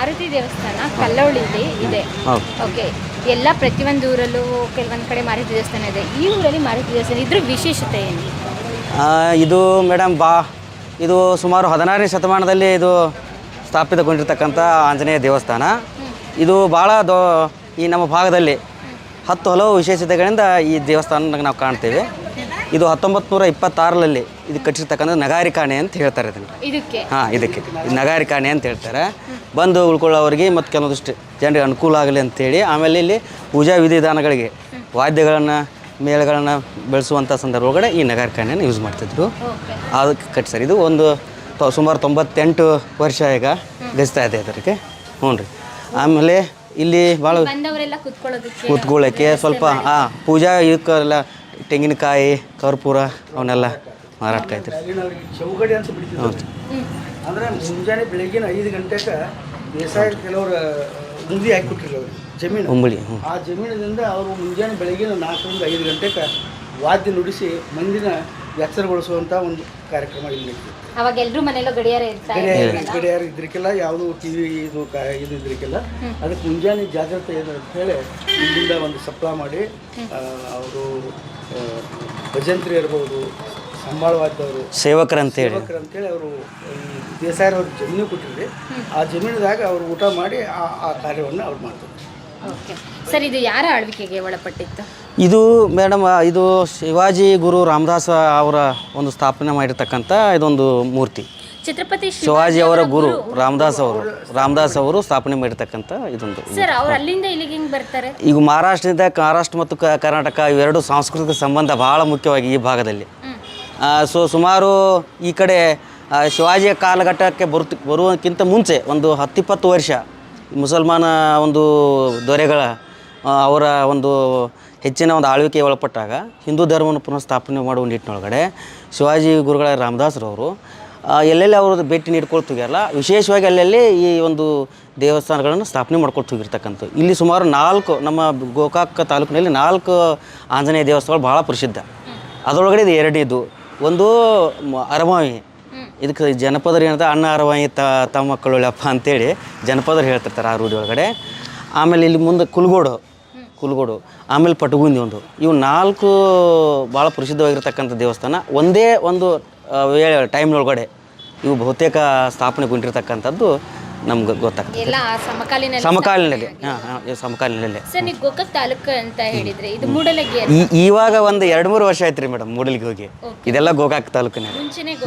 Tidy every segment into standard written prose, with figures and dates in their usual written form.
ಮಾರುತಿ ದೇವಸ್ಥಾನ ಕಲ್ಲೋಳಿಲಿ ಇದೆ. ಓಕೆ, ಎಲ್ಲ ಪ್ರತಿಯೊಂದು ಊರಲ್ಲೂ ಕೆಲವೊಂದು ಕಡೆ ಮಾರುತಿ ದೇವಸ್ಥಾನ ಇದೆ. ಈ ಊರಲ್ಲಿ ಮಾರುತಿ ದೇವಸ್ಥಾನ ಇದ್ರ ವಿಶೇಷತೆ ಏನು? ಇದು ಮೇಡಮ್ ಇದು ಸುಮಾರು 16ನೇ ಶತಮಾನದಲ್ಲಿ ಇದು ಸ್ಥಾಪಿತಗೊಂಡಿರ್ತಕ್ಕಂಥ ಆಂಜನೇಯ ದೇವಸ್ಥಾನ. ಇದು ಭಾಳ ಈ ನಮ್ಮ ಭಾಗದಲ್ಲಿ 10 ಹಲವು ವಿಶೇಷತೆಗಳಿಂದ ಈ ದೇವಸ್ಥಾನ ನಾವು ಕಾಣ್ತೇವೆ. ಇದು 1926ರಲ್ಲಿ ಇದು ಕಟ್ಟಿರ್ತಕ್ಕಂಥ ನಗಾರಿಕಾಣೆ ಅಂತ ಹೇಳ್ತಾರೆ ಇದಕ್ಕೆ. ಇದಕ್ಕೆ ನಗಾರಿಕಾಣೆ ಅಂತ ಹೇಳ್ತಾರೆ. ಬಂದು ಉಳ್ಕೊಳ್ಳೋರಿಗೆ ಮತ್ತು ಕೆಲವೊಂದಿಷ್ಟು ಜನರಿಗೆ ಅನುಕೂಲ ಆಗಲಿ ಅಂತೇಳಿ ಆಮೇಲೆ ಇಲ್ಲಿ ಪೂಜಾ ವಿಧಿವಿಧಾನಗಳಿಗೆ ವಾದ್ಯಗಳನ್ನು ಮೇಳಗಳನ್ನು ಬೆಳೆಸುವಂಥ ಸಂದರ್ಭ ಒಳಗಡೆ ಈ ನಗಾರಿಕಾಣೆಯನ್ನು ಯೂಸ್ ಮಾಡ್ತಿದ್ರು. ಅದಕ್ಕೆ ಕಟ್ಟಿಸ್ತಾರೆ. ಇದು ಒಂದು ಸುಮಾರು 98 ವರ್ಷ ಈಗ ಗಜಿಸ್ತಾ ಇದೆ ಅದಕ್ಕೆ. ಹ್ಞೂ ರೀ. ಆಮೇಲೆ ಇಲ್ಲಿ ಭಾಳ ಕೂತ್ಕೊಳ್ಳೋಕ್ಕೆ ಸ್ವಲ್ಪ ಪೂಜಾ ಇದಕ್ಕೆಲ್ಲ ತೆಂಗಿನಕಾಯಿ ಕರ್ಪೂರ ಅವನ್ನೆಲ್ಲ ಮಾರಾಟ ಆಯ್ತು. ಚೌಗಡಿ ಅಂತ ಬಿಡ್ತಿದ್ರು. ಅಂದರೆ ಮುಂಜಾನೆ ಬೆಳಗಿನ 5 ಗಂಟೆಗೆ ಬೇಸಾಯ ಕೆಲವರು ಮುಂದೆ ಹಾಕಿಬಿಟ್ಟಿಲ್ಲ ಅವರು ಜಮೀನು ಉಂಬಳಿ. ಆ ಜಮೀನಿನಿಂದ ಅವರು ಮುಂಜಾನೆ ಬೆಳಗಿನ 4 ರಿಂದ 5 ಗಂಟೆಗೆ ವಾದ್ಯ ನುಡಿಸಿ ಮಂದಿನ ಎಚ್ಚರಗೊಳಿಸುವಂಥ ಒಂದು ಕಾರ್ಯಕ್ರಮ ಇಲ್ಲಿ. ಅವಾಗ ಎಲ್ಲರೂ ಮನೆಯಲ್ಲೂ ಗಡಿಯಾರ ಇದ್ರಿಕ್ಕಿಲ್ಲ, ಯಾವುದು ಟಿವಿ ಇದು ಇದ್ರಿಕ್ಕಿಲ್ಲ. ಅದಕ್ಕೆ ಮುಂಜಾನೆ ಜಾಗ್ರತೆ ಏನು ಅಂತ ಹೇಳಿ ಇಲ್ಲಿಂದ ಒಂದು ಸಪ್ಲಾ ಮಾಡಿ ಅವರು ಭಜಂತ್ರಿ ಇರ್ಬೋದು, ಸಂಬಾಳವಾದವರು ಸೇವಕರಂತೇಳಿ ಅವರು ದೇಸಾಯರವ್ರಿಗೆ ಜಮೀನು ಕೊಟ್ಟಿದ್ರಿ. ಆ ಜಮೀನದಾಗ ಅವರು ಊಟ ಮಾಡಿ ಆ ಕಾರ್ಯವನ್ನು ಅವ್ರು ಮಾಡ್ತಾರೆ. ಸರ್, ಇದು ಯಾರ ಆಳ್ವಿಕೆಗೆ ಒಳಪಟ್ಟಿತ್ತು? ಇದು ಮೇಡಮ್ ಇದು ಶಿವಾಜಿ ಗುರು ರಾಮದಾಸ ಅವರ ಒಂದು ಸ್ಥಾಪನೆ ಮಾಡಿರ್ತಕ್ಕಂಥ ಇದೊಂದು ಮೂರ್ತಿ. ಛತ್ರಪತಿ ಶಿವಾಜಿ ಅವರ ಗುರು ರಾಮದಾಸ್ ಅವರು ಸ್ಥಾಪನೆ ಮಾಡಿರ್ತಕ್ಕಂಥ ಇದೊಂದು. ಸರ್, ಅವ್ರು ಅಲ್ಲಿಂದ ಇಲ್ಲಿಗೆ ಹೆಂಗೆ ಬರ್ತಾರೆ? ಈಗ ಮಹಾರಾಷ್ಟ್ರ ಮತ್ತು ಕರ್ನಾಟಕ ಇವೆರಡು ಸಾಂಸ್ಕೃತಿಕ ಸಂಬಂಧ ಭಾಳ ಮುಖ್ಯವಾಗಿ ಈ ಭಾಗದಲ್ಲಿ. ಸುಮಾರು ಈ ಕಡೆ ಶಿವಾಜಿಯ ಕಾಲಘಟ್ಟಕ್ಕೆ ಬರುವಕ್ಕಿಂತ ಮುಂಚೆ ಒಂದು 10-20 ವರ್ಷ ಮುಸಲ್ಮಾನ ಒಂದು ದೊರೆಗಳ ಅವರ ಒಂದು ಹೆಚ್ಚಿನ ಒಂದು ಆಳ್ವಿಕೆ ಒಳಪಟ್ಟಾಗ ಹಿಂದೂ ಧರ್ಮವನ್ನು ಪುನಃ ಸ್ಥಾಪನೆ ಮಾಡುವ ನಿಟ್ಟಿನೊಳಗಡೆ ಶಿವಾಜಿ ಗುರುಗಳ ರಾಮದಾಸರವರು ಎಲ್ಲೆಲ್ಲಿ ಅವರು ಭೇಟಿ ನೀಡ್ಕೊಳ್ತಿರಲ್ಲ, ವಿಶೇಷವಾಗಿ ಅಲ್ಲೆಲ್ಲಿ ಈ ಒಂದು ದೇವಸ್ಥಾನಗಳನ್ನು ಸ್ಥಾಪನೆ ಮಾಡ್ಕೊಳ್ತಾ ಹೋಗಿರ್ತಕ್ಕಂಥ. ಇಲ್ಲಿ ಸುಮಾರು 4 ನಮ್ಮ ಗೋಕಾಕ್ ತಾಲೂಕಿನಲ್ಲಿ 4 ಆಂಜನೇಯ ದೇವಸ್ಥಾನಗಳು ಭಾಳ ಪ್ರಸಿದ್ಧ. ಅದರೊಳಗಡೆ ಇದು 2 ಒಂದು ಅರಮಾವಿ. ಇದಕ್ಕೆ ಜನಪದರು ಏನಂತ ಅಣ್ಣ ಅರವಾಯಿ ತಮ್ಮ ಮಕ್ಕಳುಳ್ಳಪ್ಪ ಅಂತೇಳಿ ಜನಪದರು ಹೇಳ್ತಿರ್ತಾರೆ ಆ ರೂಢಿ ಒಳಗಡೆ. ಆಮೇಲೆ ಇಲ್ಲಿ ಮುಂದೆ ಕುಲ್ಗೋಡು, ಆಮೇಲೆ ಪಟಗುಂದಿ ಒಂದು. ಇವು 4 ಭಾಳ ಪ್ರಸಿದ್ಧವಾಗಿರ್ತಕ್ಕಂಥ ದೇವಸ್ಥಾನ. ಒಂದೇ ಒಂದು ಟೈಮ್ನೊಳಗಡೆ ಇವು ಬಹುತೇಕ ಸ್ಥಾಪನೆಗೊಂಡಿರ್ತಕ್ಕಂಥದ್ದು ನಮ್ಗೆ ಗೊತ್ತಾಗ್ತದೆ. ಸಮಕಾಲೀನಲ್ಲಿ. ಸರ್, ನೀವು ಗೋಕಾಕ್ ತಾಲೂಕು ಅಂತ ಹೇಳಿದ್ರೆ ಇದು ಮೂಡಲಗಿ ಇವಾಗ ಒಂದು 2-3 ವರ್ಷ ಆಯ್ತು ರೀ ಮೇಡಮ್ ಮೂಡಲಿಗೆ ಹೋಗಿ. ಇದೆಲ್ಲ ಗೋಕಾಕ್ ತಾಲೂಕಿನಲ್ಲಿ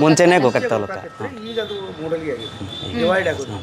ಮುಂಚೆನೇ ಗೋಕಾಕ್ ತಾಲೂಕು. ಈಗ ಅದು ಮೂಡಲಿಗೆ ಆಗಿದೆ, ಡಿವೈಡ್ ಆಗುತ್ತೆ.